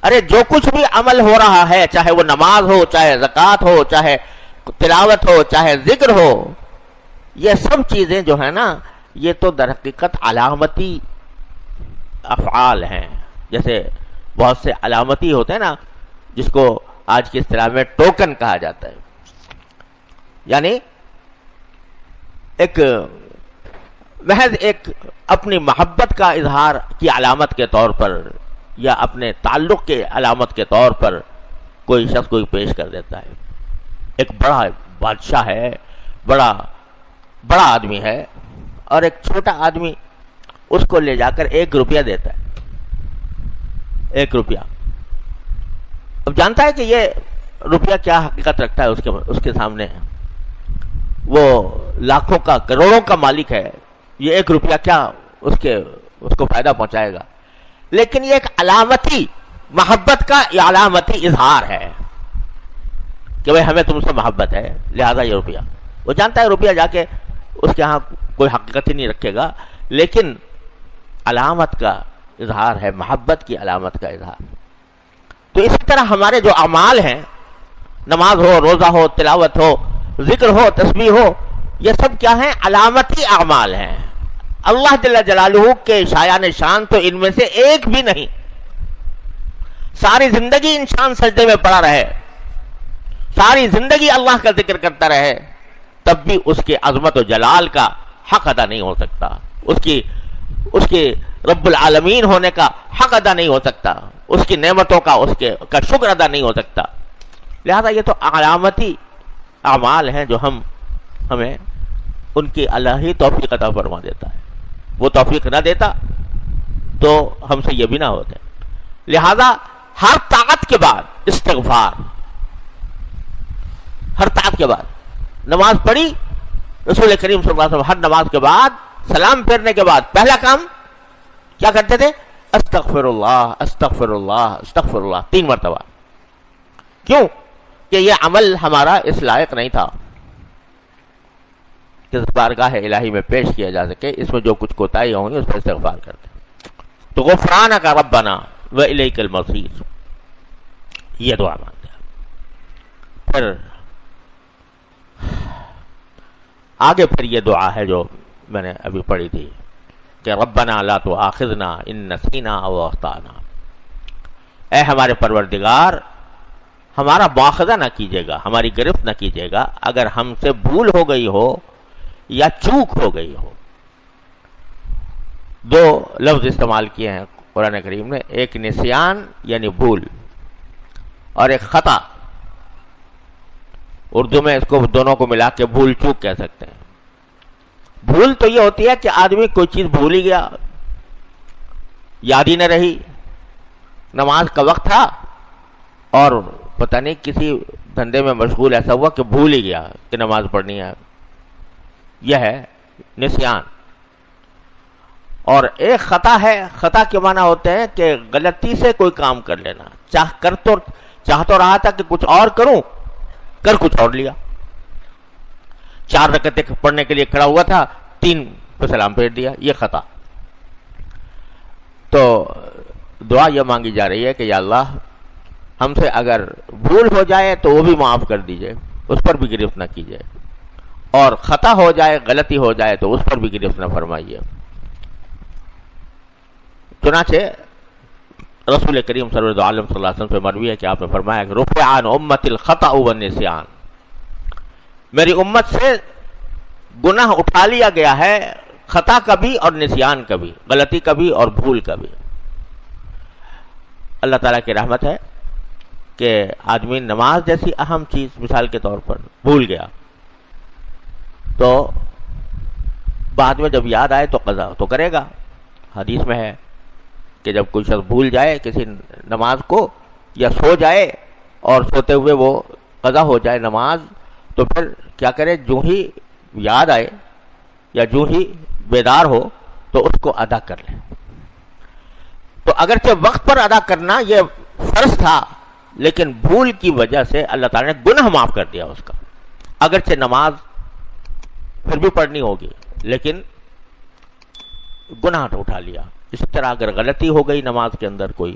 ارے جو کچھ بھی عمل ہو رہا ہے، چاہے وہ نماز ہو، چاہے زکوٰۃ ہو، چاہے تلاوت ہو، چاہے ذکر ہو، یہ سب چیزیں جو ہیں نا، یہ تو در حقیقت علامتی افعال ہیں. جیسے بہت سے علامتی ہوتے ہیں نا، جس کو آج کی اصطلاح میں ٹوکن کہا جاتا ہے، یعنی ایک محض ایک اپنی محبت کا اظہار کی علامت کے طور پر یا اپنے تعلق کے علامت کے طور پر کوئی شخص کوئی پیش کر دیتا ہے. ایک بڑا بادشاہ ہے، بڑا آدمی ہے، اور ایک چھوٹا آدمی اس کو لے جا کر 1 روپیہ دیتا ہے. 1 روپیہ. اب جانتا ہے کہ یہ روپیہ کیا حقیقت رکھتا ہے اس کے سامنے. وہ لاکھوں کا، کروڑوں کا مالک ہے، یہ 1 روپیہ کیا اس کو فائدہ پہنچائے گا. لیکن یہ ایک علامتی محبت کا علامتی اظہار ہے کہ بھائی ہمیں تم سے محبت ہے، لہذا یہ روپیہ. وہ جانتا ہے روپیہ جا کے اس کے ہاں کوئی حقیقت ہی نہیں رکھے گا، لیکن علامت کا اظہار ہے، محبت کی علامت کا اظہار. تو اسی طرح ہمارے جو اعمال ہیں، نماز ہو، روزہ ہو، تلاوت ہو، ذکر ہو، تسبیح ہو، یہ سب کیا ہیں؟ علامتی اعمال ہیں. اللہ جل جلالہ کے شایان شان تو ان میں سے ایک بھی نہیں. ساری زندگی انسان سجدے میں پڑا رہے، ساری زندگی اللہ کا ذکر کرتا رہے، تب بھی اس کے عظمت و جلال کا حق ادا نہیں ہو سکتا، اس کے رب العالمین ہونے کا حق ادا نہیں ہو سکتا، اس کی نعمتوں کا شکر ادا نہیں ہو سکتا. لہذا یہ تو علامتی اعمال ہیں جو ہمیں ان کی اللہ ہی توفیق عطا فرما دیتا ہے. وہ توفیق نہ دیتا تو ہم سے یہ بھی نہ ہوتے. لہذا ہر طاعت کے بعد استغفار، ہر طاعت کے بعد. نماز پڑھی، رسول کریم صلی اللہ علیہ وسلم ہر نماز کے بعد سلام پھیرنے کے بعد پہلا کام کیا کرتے تھے؟ استغفر اللہ، استغفر اللہ، استغفر اللہ 3 مرتبہ. کیوں؟ کہ یہ عمل ہمارا اس لائق نہیں تھا کہ بارگاہ الہی میں پیش کیا جا سکے. اس میں جو کچھ کوتاہیاں ہوں گی اس پر استغفار کرتے. تو غفرانک ربنا والیک المصیر، یہ دعا مانگتے ہیں. پھر آگے یہ دعا ہے جو میں نے ابھی پڑھی تھی کہ ربنا لا تؤاخذنا ان نسینا او اخطانا. اے ہمارے پروردگار، ہمارا مواخذہ نہ کیجیے گا، ہماری گرفت نہ کیجیے گا اگر ہم سے بھول ہو گئی ہو یا چوک ہو گئی ہو. 2 لفظ استعمال کیے ہیں قرآن کریم نے، ایک نسیان یعنی بھول، اور ایک خطا. اردو میں اس کو دونوں کو ملا کے بھول چوک کہہ سکتے ہیں. بھول تو یہ ہوتی ہے کہ آدمی کوئی چیز بھول ہی گیا، یاد ہی نہ رہی. نماز کا وقت تھا اور پتہ نہیں کسی دھندے میں مشغول ایسا ہوا کہ بھول ہی گیا کہ نماز پڑھنی ہے. یہ ہے نسیان. اور ایک خطا ہے. خطا کے معنی ہوتے ہیں کہ غلطی سے کوئی کام کر لینا، چاہ تو رہا تھا کہ کچھ اور کروں، کر کچھ اور لیا. 4 رکعتیں پڑھنے کے لیے کھڑا ہوا تھا، 3 پہ سلام پھیر دیا، یہ خطا. تو دعا یہ مانگی جا رہی ہے کہ یا اللہ ہم سے اگر بھول ہو جائے تو وہ بھی معاف کر دیجئے، اس پر بھی گرفت نہ کیجئے، اور خطا ہو جائے، غلطی ہو جائے تو اس پر بھی گرفت نہ فرمائیے. چنانچہ رسول کریم صلی اللہ علیہ وسلم سے مروی ہے کہ آپ نے فرمایا کہ رفع عن امت الخطأ والنسیان، میری امت سے گناہ اٹھا لیا گیا ہے، خطا کا بھی اور نسیان کا بھی، غلطی کا بھی اور بھول کا بھی. اللہ تعالیٰ کی رحمت ہے کہ آدمی نماز جیسی اہم چیز مثال کے طور پر بھول گیا تو بعد میں جب یاد آئے تو قضا تو کرے گا. حدیث میں ہے کہ جب کوئی شخص بھول جائے کسی نماز کو یا سو جائے اور سوتے ہوئے وہ قضا ہو جائے نماز، تو پھر کیا کرے؟ جو ہی یاد آئے یا جو ہی بیدار ہو تو اس کو ادا کر لے. تو اگرچہ وقت پر ادا کرنا یہ فرض تھا، لیکن بھول کی وجہ سے اللہ تعالیٰ نے گناہ معاف کر دیا اس کا. اگرچہ نماز پھر بھی پڑھنی ہوگی لیکن گناہ اٹھا لیا. اسی طرح اگر غلطی ہو گئی نماز کے اندر کوئی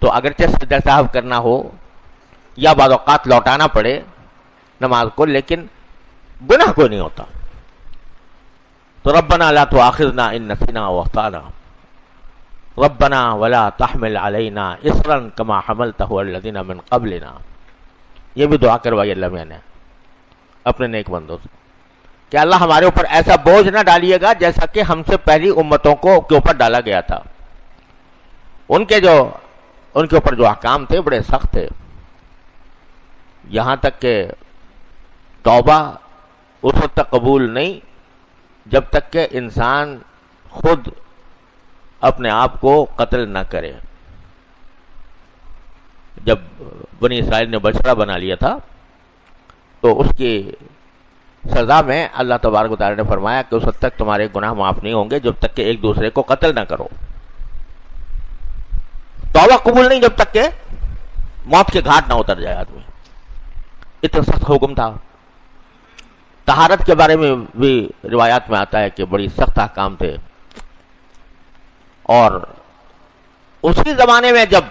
تو اگرچہ سجدہ صاحب کرنا ہو یا بعض اوقات لوٹانا پڑے نماز کو، لیکن گناہ کوئی نہیں ہوتا. تو ربنا لا تؤاخذنا ان نسینا واخطانا ربنا ولا تحمل علینا اصرا کما حملتہ علی الذین من قبلنا. یہ بھی دعا کروائی اللہ میاں نے اپنے نیک بندوں سے کہ اللہ ہمارے اوپر ایسا بوجھ نہ ڈالیے گا جیسا کہ ہم سے پہلی امتوں کے اوپر ڈالا گیا تھا. ان کے اوپر جو احکام تھے بڑے سخت تھے، یہاں تک کہ توبہ اس وقت تک قبول نہیں جب تک کہ انسان خود اپنے آپ کو قتل نہ کرے. جب بنی اسرائیل نے بچڑا بنا لیا تھا تو اس کی سزا میں اللہ تبارک و تعالی نے فرمایا کہ اس وقت تک تمہارے گناہ معاف نہیں ہوں گے جب تک کہ ایک دوسرے کو قتل نہ کرو. توبہ قبول نہیں جب تک کہ موت کے گھاٹ نہ اتر جائے آدمی. اتنا سخت حکم تھا. طہارت کے بارے میں بھی روایات میں آتا ہے کہ بڑی سخت احکام تھے. اور اسی زمانے میں جب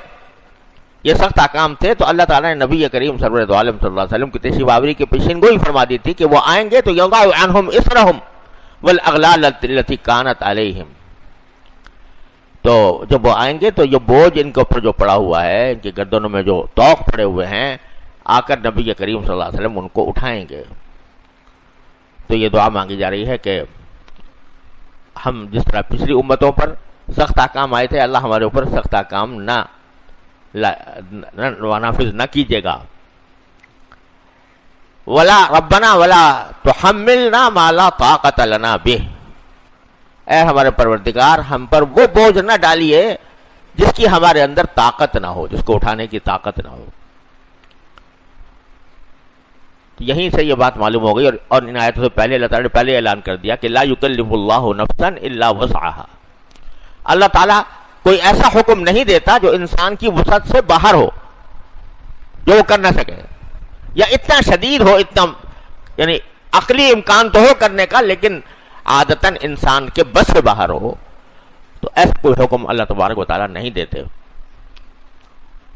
یہ سخت احکام تھے تو اللہ تعالیٰ نے نبی کریم سرور عالم صلی اللہ علیہ وسلم کی تشریف آوری کی پیشین گوئی فرما دی تھی کہ وہ آئیں گے تو یضع عنہم اصرہم والاغلال التي كانت علیہم. تو جب وہ آئیں گے تو یہ بوجھ ان کے اوپر جو پڑا ہوا ہے، ان کی گردنوں میں جو طوق پڑے ہوئے ہیں، آ کر نبی کریم صلی اللہ علیہ وسلم ان کو اٹھائیں گے. تو یہ دعا مانگی جا رہی ہے کہ ہم جس طرح پچھلی امتوں پر سخت احکام آئے تھے، اللہ ہمارے اوپر سخت احکام نافذ نہ کیجیے گا. ولا ربنا ولا تحملنا ما لا طاقت لنا به. اے ہمارے پروردگار، ہم پر وہ بوجھ نہ ڈالیے جس کی ہمارے اندر طاقت نہ ہو، جس کو اٹھانے کی طاقت نہ ہو. یہیں سے یہ بات معلوم ہو گئی. اور ان آیتوں سے پہلے اللہ تعالیٰ نے پہلے اعلان کر دیا کہ لا یکلف اللہ نفسا الا وسعها. اللہ تعالیٰ کوئی ایسا حکم نہیں دیتا جو انسان کی وسعت سے باہر ہو، جو وہ کر نہ سکے، یا اتنا شدید ہو، اتنا یعنی عقلی امکان تو ہو کرنے کا لیکن عادتاً انسان کے بس سے باہر ہو. تو ایسا کوئی حکم اللہ تبارک و تعالیٰ نہیں دیتے.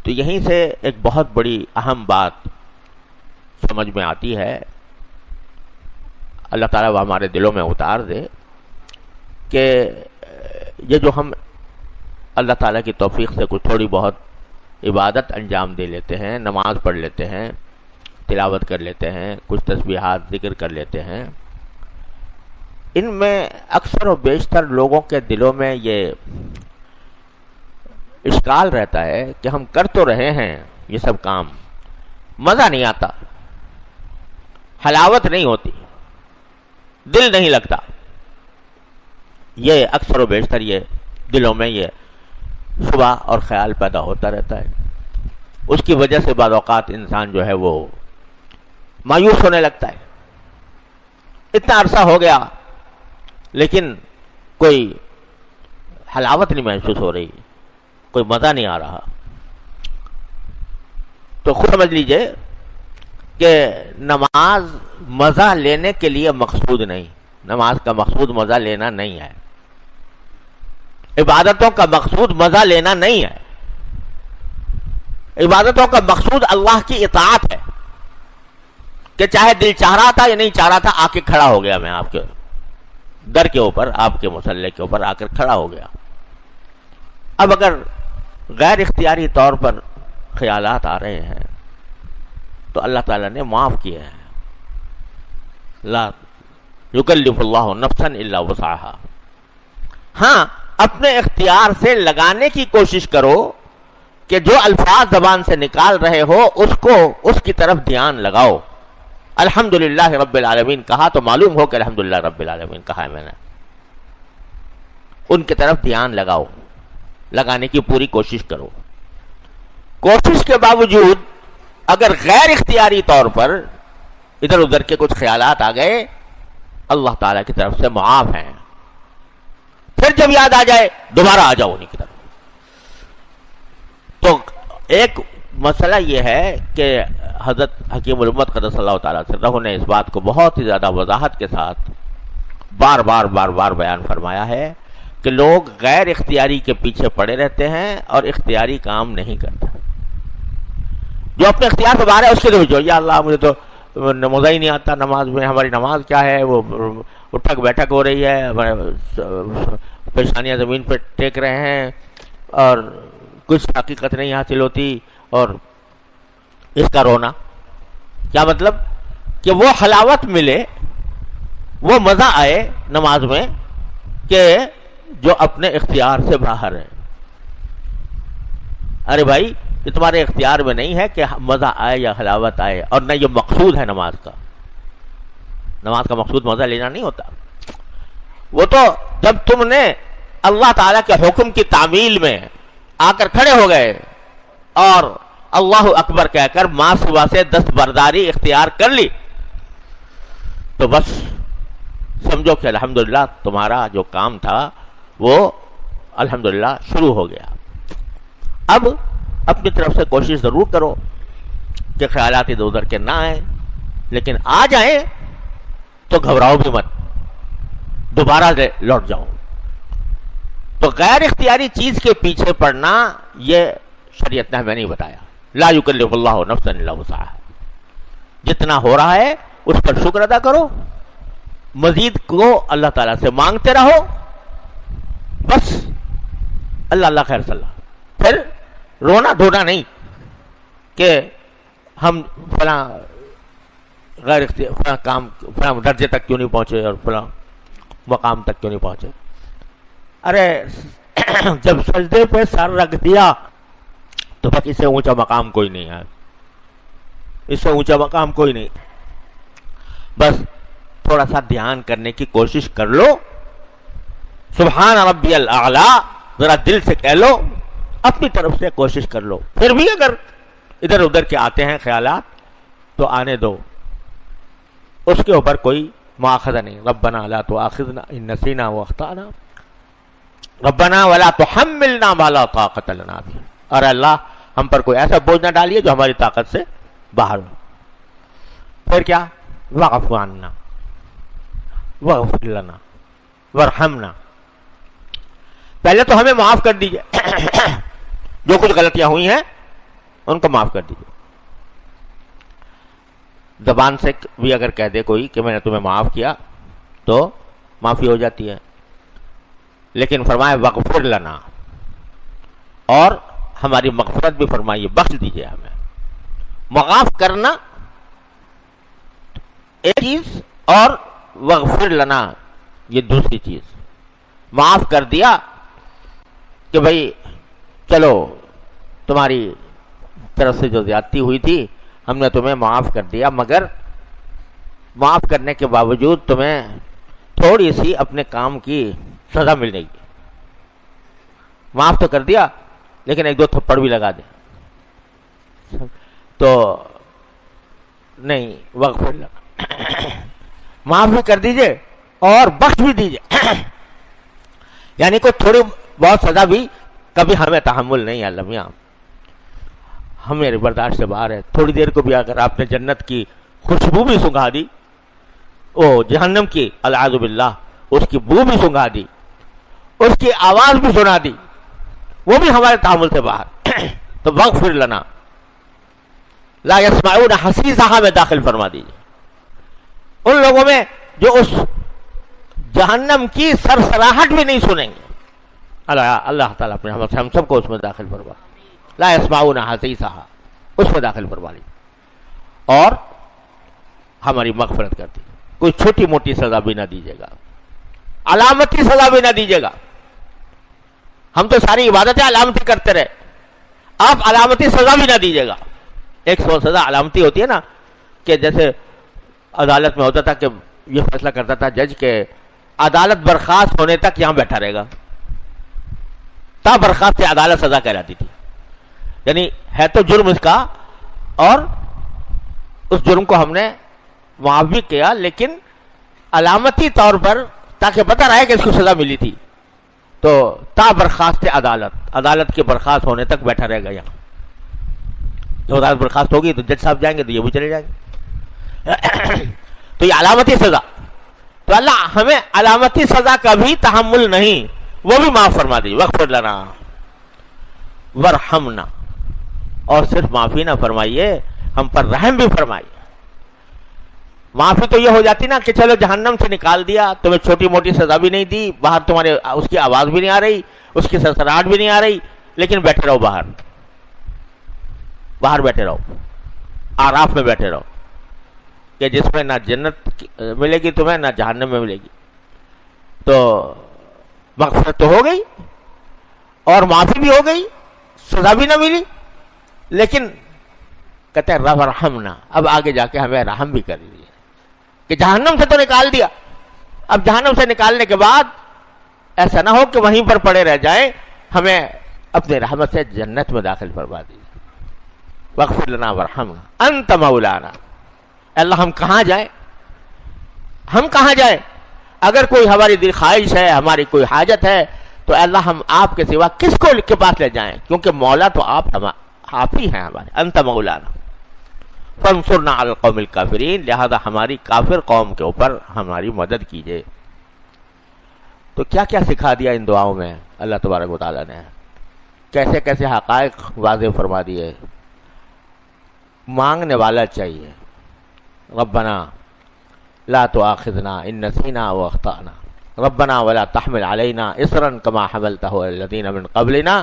تو یہیں سے ایک بہت بڑی اہم بات سمجھ میں آتی ہے، اللہ تعالیٰ وہ ہمارے دلوں میں اتار دے کہ یہ جو ہم اللہ تعالیٰ کی توفیق سے کچھ تھوڑی بہت عبادت انجام دے لیتے ہیں، نماز پڑھ لیتے ہیں، تلاوت کر لیتے ہیں، کچھ تسبیحات ذکر کر لیتے ہیں، ان میں اکثر و بیشتر لوگوں کے دلوں میں یہ اشکال رہتا ہے کہ ہم کر تو رہے ہیں یہ سب کام، مزہ نہیں آتا، حلاوت نہیں ہوتی، دل نہیں لگتا. یہ اکثر و بیشتر یہ دلوں میں یہ شبہ اور خیال پیدا ہوتا رہتا ہے. اس کی وجہ سے بعض اوقات انسان جو ہے وہ مایوس ہونے لگتا ہے. اتنا عرصہ ہو گیا لیکن کوئی حلاوت نہیں محسوس ہو رہی، کوئی مزہ نہیں آ رہا. تو خود سمجھ لیجئے کہ نماز مزہ لینے کے لیے مقصود نہیں، نماز کا مقصود مزہ لینا نہیں ہے، عبادتوں کا مقصود مزہ لینا نہیں ہے. عبادتوں کا مقصود اللہ کی اطاعت ہے کہ چاہے دل چاہ رہا تھا یا نہیں چاہ رہا تھا، آ کے کھڑا ہو گیا، میں آپ کے در کے اوپر، آپ کے مصلی کے اوپر آ کر کھڑا ہو گیا. اب اگر غیر اختیاری طور پر خیالات آ رہے ہیں تو اللہ تعالیٰ نے معاف کیے ہیں. لا یکلف اللہ نفسا الا وسعها. ہاں، اپنے اختیار سے لگانے کی کوشش کرو کہ جو الفاظ زبان سے نکال رہے ہو اس کی طرف دھیان لگاؤ. الحمدللہ رب العالمین کہا تو معلوم ہو کہ الحمدللہ رب العالمین کہا ہے میں نے، ان کی طرف دھیان لگاؤ، لگانے کی پوری کوشش کرو. کوشش کے باوجود اگر غیر اختیاری طور پر ادھر ادھر کے کچھ خیالات آ گئے، اللہ تعالیٰ کی طرف سے معاف ہیں. پھر جب یاد آ جائے دوبارہ آ جاؤ انہیں کی طرف. تو ایک مسئلہ یہ ہے کہ حضرت حکیم الامت قدس اللہ تعالیٰ سرہ نے اس بات کو بہت ہی زیادہ وضاحت کے ساتھ بار بار بیان فرمایا ہے کہ لوگ غیر اختیاری کے پیچھے پڑے رہتے ہیں اور اختیاری کام نہیں کرتے. جو اپنے اختیار سے باہر ہے اس کے تو یا اللہ مجھے تو نماز ہی نہیں آتا، نماز میں ہماری نماز کیا ہے، وہ اٹھک بیٹھک ہو رہی ہے، پیشانیاں زمین پہ ٹیک رہے ہیں اور کچھ حقیقت نہیں حاصل ہوتی. اور اس کا رونا کیا مطلب کہ وہ حلاوت ملے، وہ مزہ آئے نماز میں کہ جو اپنے اختیار سے باہر ہے. ارے بھائی یہ تمہارے اختیار میں نہیں ہے کہ مزہ آئے یا حلاوت آئے، اور نہ یہ مقصود ہے نماز کا. نماز کا مقصود مزہ لینا نہیں ہوتا. وہ تو جب تم نے اللہ تعالیٰ کے حکم کی تعمیل میں آ کر کھڑے ہو گئے اور اللہ اکبر کہہ کر ماں سوا سے دستبرداری اختیار کر لی، تو بس سمجھو کہ الحمدللہ تمہارا جو کام تھا وہ الحمدللہ شروع ہو گیا. اب اپنی طرف سے کوشش ضرور کرو کہ خیالات ادھر ادھر کے نہ آئیں، لیکن آ جائیں تو گھبراؤ بھی مت، دوبارہ لوٹ جاؤ. تو غیر اختیاری چیز کے پیچھے پڑنا یہ شریعت نے ہمیں نہیں بتایا. لا یکلف اللہ نفسا الا وسعها. جتنا ہو رہا ہے اس پر شکر ادا کرو، مزید کو اللہ تعالیٰ سے مانگتے رہو، بس اللہ اللہ خیر صلی اللہ. پھر رونا دھونا نہیں کہ ہم فلاں غیر اختیار فلاں کام فلاں درجے تک کیوں نہیں پہنچے اور فلاں مقام تک کیوں نہیں پہنچے. ارے جب سجدے پہ سر رکھ دیا تو بس اس سے اونچا مقام کوئی نہیں ہے، اس سے اونچا مقام کوئی نہیں. بس تھوڑا سا دھیان کرنے کی کوشش کر لو، سبحان ربی الاعلی ذرا دل سے کہہ لو، اپنی طرف سے کوشش کر لو. پھر بھی اگر ادھر ادھر کے آتے ہیں خیالات تو آنے دو، اس کے اوپر کوئی مواخذہ نہیں. ربنا لا تؤاخذنا ان نسینا واخطانا ربنا ولا تحملنا ما لا طاقت لنا به. اور اللہ ہم پر کوئی ایسا بوجھ نہ ڈالیے جو ہماری طاقت سے باہر ہو. پھر کیا؟ واعف عنا واغفر لنا وارحمنا. پہلے تو ہمیں معاف کر دیجئے، جو کچھ غلطیاں ہوئی ہیں ان کو معاف کر دیجئے. زبان سے بھی اگر کہہ دے کوئی کہ میں نے تمہیں معاف کیا تو معافی ہو جاتی ہے، لیکن فرمائے واغفر لنا، اور ہماری مغفرت بھی فرمائیے، بخش دیجئے ہمیں. معاف کرنا ایک چیز اور واغفر لنا یہ دوسری چیز. معاف کر دیا کہ بھئی چلو تمہاری طرف سے جو زیادتی ہوئی تھی ہم نے تمہیں معاف کر دیا، مگر معاف کرنے کے باوجود تمہیں تھوڑی سی اپنے کام کی سزا ملے گی. معاف تو کر دیا لیکن ایک دو تھپڑ بھی لگا دے تو نہیں. واغفر لنا، معاف بھی کر دیجئے اور بخش بھی دیجئے. یعنی کوئی تھوڑی بہت سزا بھی کبھی ہمیں تحمل نہیں ہے لمحہ، ہمیں برداشت سے باہر ہے. تھوڑی دیر کو بھی اگر آپ نے جنت کی خوشبو بھی سنگھا دی، او جہنم کی العاذ باللہ اس کی بو بھی سنگھا دی، اس کی آواز بھی سنا دی، وہ بھی ہمارے تحمل سے باہر. تو واغفر لنا لا يسمعون حسیسها میں داخل فرما دیجیے ان لوگوں میں جو اس جہنم کی سرسراہٹ بھی نہیں سنیں گے. اللہ تعالیٰ اپنے ہم سب کو اس میں داخل فرما. لا يسمعون حسیسها اس میں داخل فرما لیجیے اور ہماری مغفرت کر دیجیے. کوئی چھوٹی موٹی سزا بھی نہ دیجیے گا، علامتی سزا بھی نہ دیجیے گا. ہم تو ساری عبادتیں علامتی کرتے رہے، آپ علامتی سزا بھی نہ دیجیے گا. ایک سزا علامتی ہوتی ہے نا، کہ جیسے عدالت میں ہوتا تھا کہ یہ فیصلہ کرتا تھا جج کہ عدالت برخاست ہونے تک یہاں بیٹھا رہے گا، تا برخاست سے عدالت سزا کہلاتی تھی. یعنی ہے تو جرم اس کا، اور اس جرم کو ہم نے معاف بھی کیا لیکن علامتی طور پر تاکہ پتہ رہے کہ اس کو سزا ملی تھی. تو تا برخاست عدالت کے برخاست ہونے تک بیٹھا رہے گا یہاں. جو عدالت برخاست ہوگی تو جج صاحب جائیں گے تو یہ بھی چلے جائیں گے. تو یہ علامتی سزا. تو اللہ ہمیں علامتی سزا کا بھی تحمل نہیں، وہ بھی معاف فرما دیجیے. وغفر لنا ورحمنا. اور صرف معافی نہ فرمائیے، ہم پر رحم بھی فرمائیے. معافی تو یہ ہو جاتی نا کہ چلو جہنم سے نکال دیا، تمہیں چھوٹی موٹی سزا بھی نہیں دی، باہر تمہارے اس کی آواز بھی نہیں آ رہی، اس کی سرسراہٹ بھی نہیں آ رہی، لیکن بیٹھے رہو باہر بیٹھے رہو، آراف میں بیٹھے رہو، کہ جس میں نہ جنت ملے گی تمہیں نہ جہنم میں ملے گی. تو مغفرت تو ہو گئی اور معافی بھی ہو گئی، سزا بھی نہ ملی، لیکن کہتے ہیں رب رحمنا، اب آگے جا کے ہمیں رحم بھی کر دیجیے کہ جہنم سے تو نکال دیا، اب جہنم سے نکالنے کے بعد ایسا نہ ہو کہ وہیں پر پڑے رہ جائیں، ہمیں اپنے رحمت سے جنت میں داخل فرما دیجیے. واغفر لنا ورحمنا انت مولانا. اللہ ہم کہاں جائیں، ہم کہاں جائیں؟ اگر کوئی ہماری دل خواہش ہے، ہماری کوئی حاجت ہے، تو اللہ ہم آپ کے سوا کس کو کے پاس لے جائیں؟ کیونکہ مولا تو آپ ہی ہیں ہمارے. انت مولانا فانصرنا علی القوم الکافرین. لہذا ہماری کافر قوم کے اوپر ہماری مدد کیجیے. تو کیا کیا سکھا دیا ان دعاؤں میں اللہ تبارک و تعالیٰ نے، کیسے کیسے حقائق واضح فرما دیے. مانگنے والا چاہیے. ربنا لا تؤاخذنا ان نسینا واخطأنا ربنا ولا تحمل علينا اصرا كما حملته على الذين من قبلنا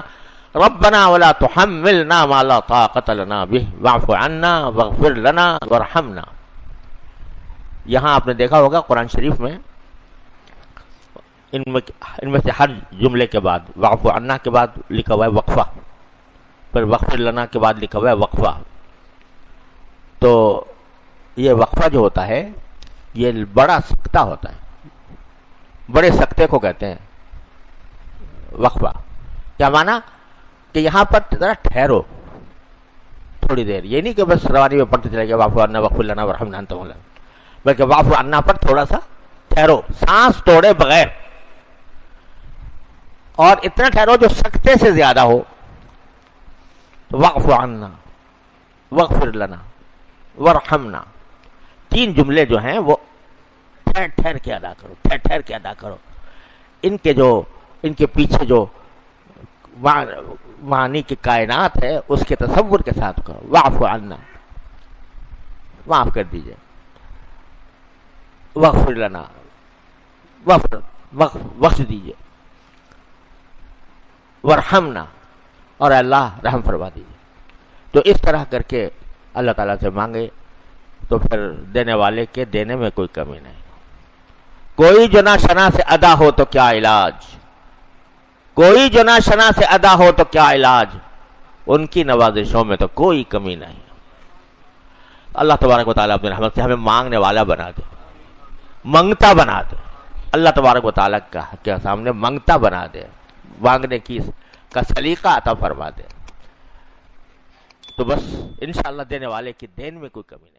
ربنا ولا تحملنا ما لا طاقة لنا به واعف عنا واغفر لنا وارحمنا. یہاں آپ نے دیکھا ہوگا قرآن شریف میں ان میں سے ہر جملے کے بعد واعف عنا کے بعد لکھا ہوا ہے وقفہ، پھر واغفر لنا کے بعد لکھا ہوا ہے وقفہ. تو یہ وقفہ جو ہوتا ہے یہ بڑا سکتہ ہوتا ہے، بڑے سکتے کو کہتے ہیں وقفہ. کیا معنی؟ کہ یہاں پر ذرا ٹھہرو تھوڑی دیر، یہ نہیں کہ بس روانی میں پڑھتے چلے گئے واعف عنا واغفر لنا وارحمنا انت مولانا، بلکہ واعف عنا پر تھوڑا سا ٹھہرو، سانس توڑے بغیر، اور اتنا ٹھہرو جو سکتے سے زیادہ ہو. واعف عنا واغفر لنا وارحمنا، تین جملے جو ہیں وہ ٹھہر ٹھہر کے ادا کرو، ٹھہر ٹھہر کے ادا کرو. ان کے پیچھے جو معنی کی کائنات ہے اس کے تصور کے ساتھ کرو. واعف عنا، معاف کر دیجئے. واغفر لنا، بخش دیجئے. وارحمنا، اور اللہ رحم فرما دیجئے. تو اس طرح کر کے اللہ تعالیٰ سے مانگے تو پھر دینے والے کے دینے میں کوئی کمی نہیں. کوئی جو نہ شنا سے ادا ہو تو کیا علاج، کوئی جو نہ شنا سے ادا ہو تو کیا علاج، ان کی نوازشوں میں تو کوئی کمی نہیں. اللہ تبارک و تعالیٰ اپنے رحمت سے ہمیں مانگنے والا بنا دے، منگتا بنا دے. اللہ تبارک و تعالیٰ کے سامنے منگتا بنا دے، مانگنے کا سلیقہ عطا فرما دے. تو بس انشاءاللہ دینے والے کی دین میں کوئی کمی نہیں.